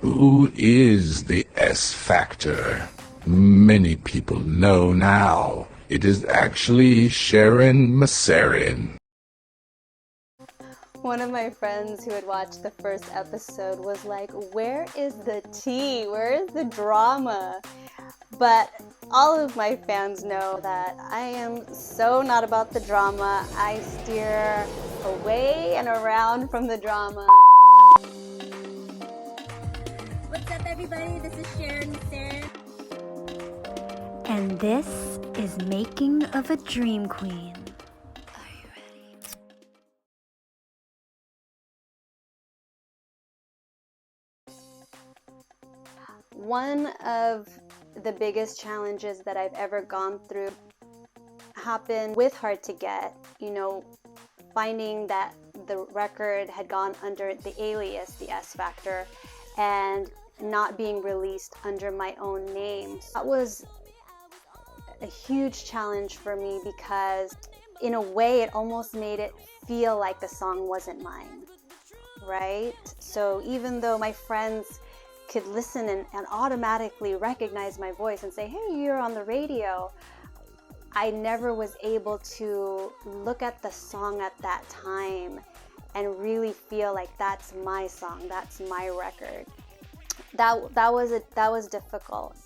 Who is the S Factor? Many people know now. It is actually Sharyn Maceren. One of my friends who had watched the first episode was like, where is the tea? Where is the drama? But all of my fans know that I am so not about the drama. I steer away and around from the drama. What's up, everybody? This is Sharyn Maceren. And this is Making of a Dream Queen. Are you ready? One of the biggest challenges that I've ever gone through happened with Hard to Get, finding that the record had gone under the alias, the S Factor, and not being released under my own name. That was a huge challenge for me because in a way it almost made it feel like the song wasn't mine, right? So even though my friends could listen and automatically recognize my voice and say, hey, you're on the radio, I never was able to look at the song at that time and really feel like that's my song, that's my record. That was difficult.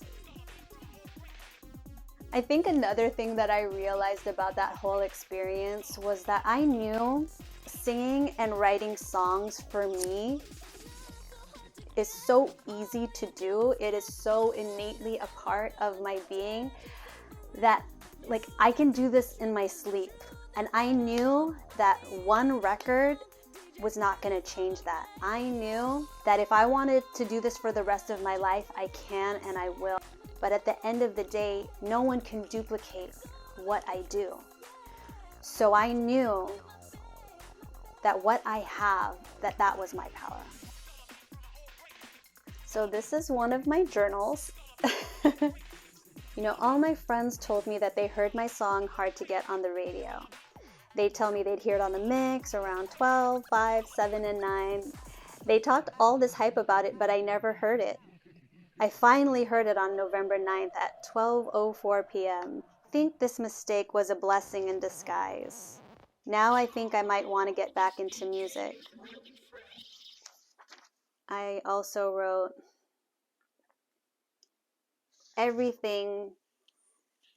I think another thing that I realized about that whole experience was that I knew singing and writing songs for me is so easy to do. It is so innately a part of my being that I can do this in my sleep. And I knew that one record was not going to change that. I knew that if I wanted to do this for the rest of my life, I can and I will. But at the end of the day, no one can duplicate what I do. So I knew that what I have, that was my power. So this is one of my journals. All my friends told me that they heard my song Hard to Get on the radio. They'd tell me they'd hear it on the mix around 12, 5, 7, and 9. They talked all this hype about it, but I never heard it. I finally heard it on November 9th at 12:04 p.m. I think this mistake was a blessing in disguise. Now I think I might want to get back into music. I also wrote everything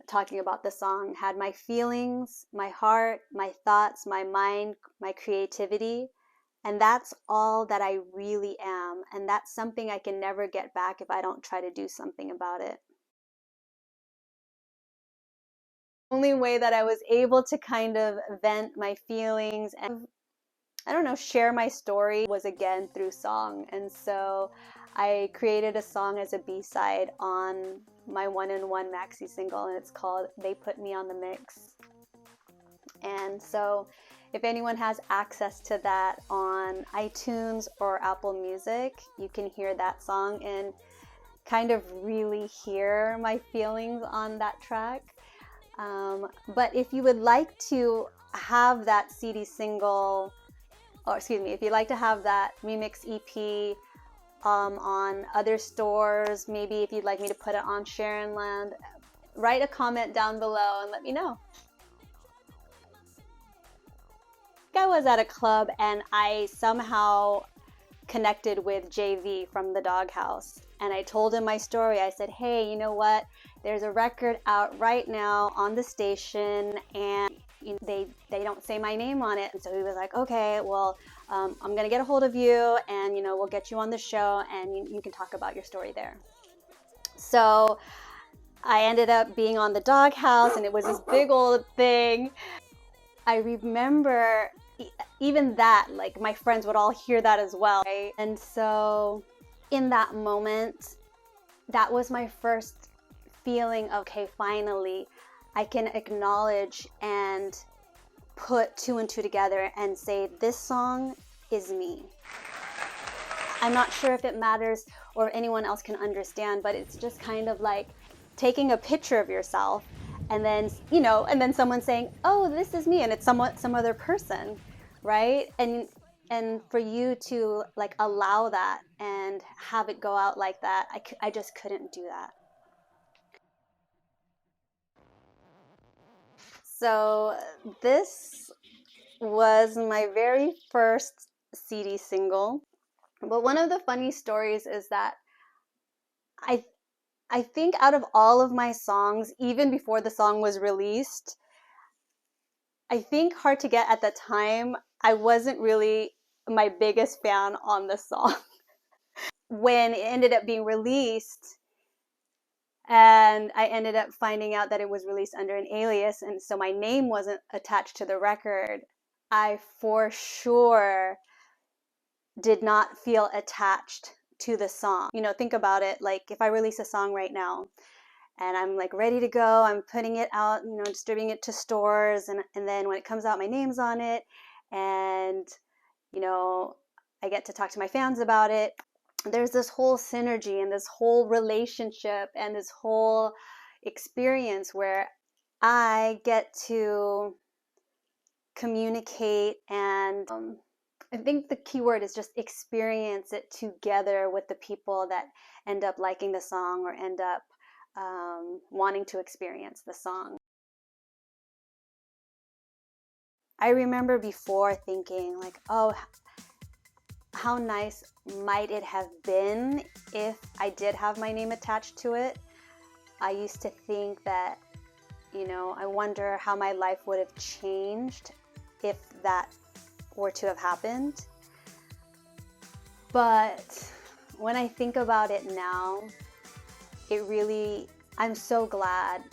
talking about the song, had my feelings, my heart, my thoughts, my mind, my creativity. And that's all that I really am. And that's something I can never get back if I don't try to do something about it. The only way that I was able to kind of vent my feelings and, share my story was again through song. And so I created a song as a B-side on my 1-in-1 maxi single, and it's called They Put Me on the Mix. And so if anyone has access to that on iTunes or Apple Music, you can hear that song and kind of really hear my feelings on that track. But if you would like to have that CD single, if you'd like to have that remix EP on other stores, maybe if you'd like me to put it on Sharonland, write a comment down below and let me know. I was at a club and I somehow connected with JV from the Doghouse, and I told him my story. I said, hey, you know what? There's a record out right now on the station and they don't say my name on it. And so he was like, okay, well, I'm going to get a hold of you and, we'll get you on the show and you can talk about your story there. So I ended up being on the Doghouse and it was this big old thing. I remember even that, my friends would all hear that as well, right? And so in that moment, that was my first feeling of, okay, finally, I can acknowledge and put two and two together and say, this song is me. I'm not sure if it matters or if anyone else can understand, but it's just kind of like taking a picture of yourself and then, and then someone saying, oh, this is me, and it's some other person, right? And for you to allow that and and have it go out like that. I just couldn't do that. So this was my very first CD single. But one of the funny stories is that I think out of all of my songs, even before the song was released, I think Hard to Get at the time, I wasn't really my biggest fan on the song. When it ended up being released, and I ended up finding out that it was released under an alias, and so my name wasn't attached to the record, I for sure did not feel attached to the song. You know, think about it, like if I release a song right now and I'm like ready to go, I'm putting it out, you know, distributing it to stores, and then when it comes out, my name's on it, and you know, I get to talk to my fans about it. There's this whole synergy and this whole relationship and this whole experience where I get to communicate and I think the key word is just experience it together with the people that end up liking the song or end up wanting to experience the song. I remember before thinking like, oh, how nice might it have been if I did have my name attached to it. I used to think that, you know, I wonder how my life would have changed if that were to have happened. But when I think about it now, I'm so glad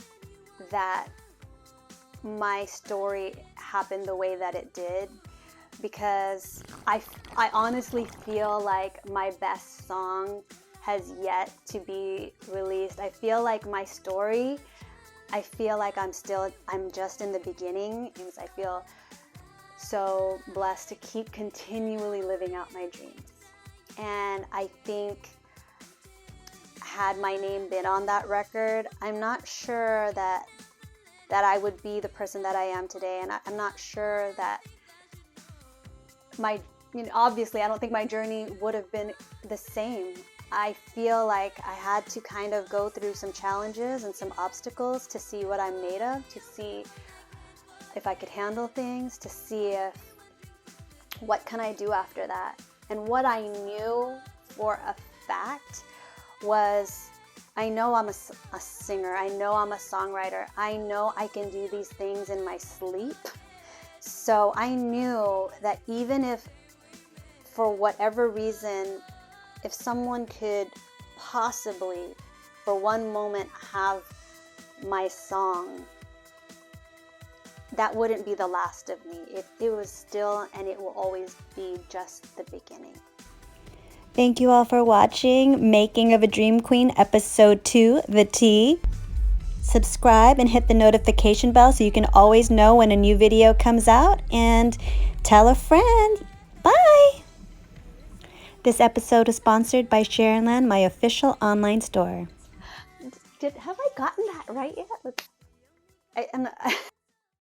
that my story happened the way that it did, because I honestly feel like my best song has yet to be released. I feel like my story, I feel like I'm just in the beginning, and I feel so blessed to keep continually living out my dreams. And I think had my name been on that record, I'm not sure that I would be the person that I am today, and I'm not sure that obviously I don't think my journey would have been the same. I feel like I had to kind of go through some challenges and some obstacles to see what I'm made of, to see if I could handle things, to see what can I do after that. And what I knew for a fact was, I know I'm a singer, I know I'm a songwriter, I know I can do these things in my sleep. So I knew that even if, for whatever reason, if someone could possibly, for one moment, have my song, that wouldn't be the last of me. It was still, and it will always be just the beginning. Thank you all for watching Making of a Dream Queen Episode 2, The Tea. Subscribe and hit the notification bell so you can always know when a new video comes out, and tell a friend. Bye! This episode is sponsored by Sharyn, my official online store. Have I gotten that right yet?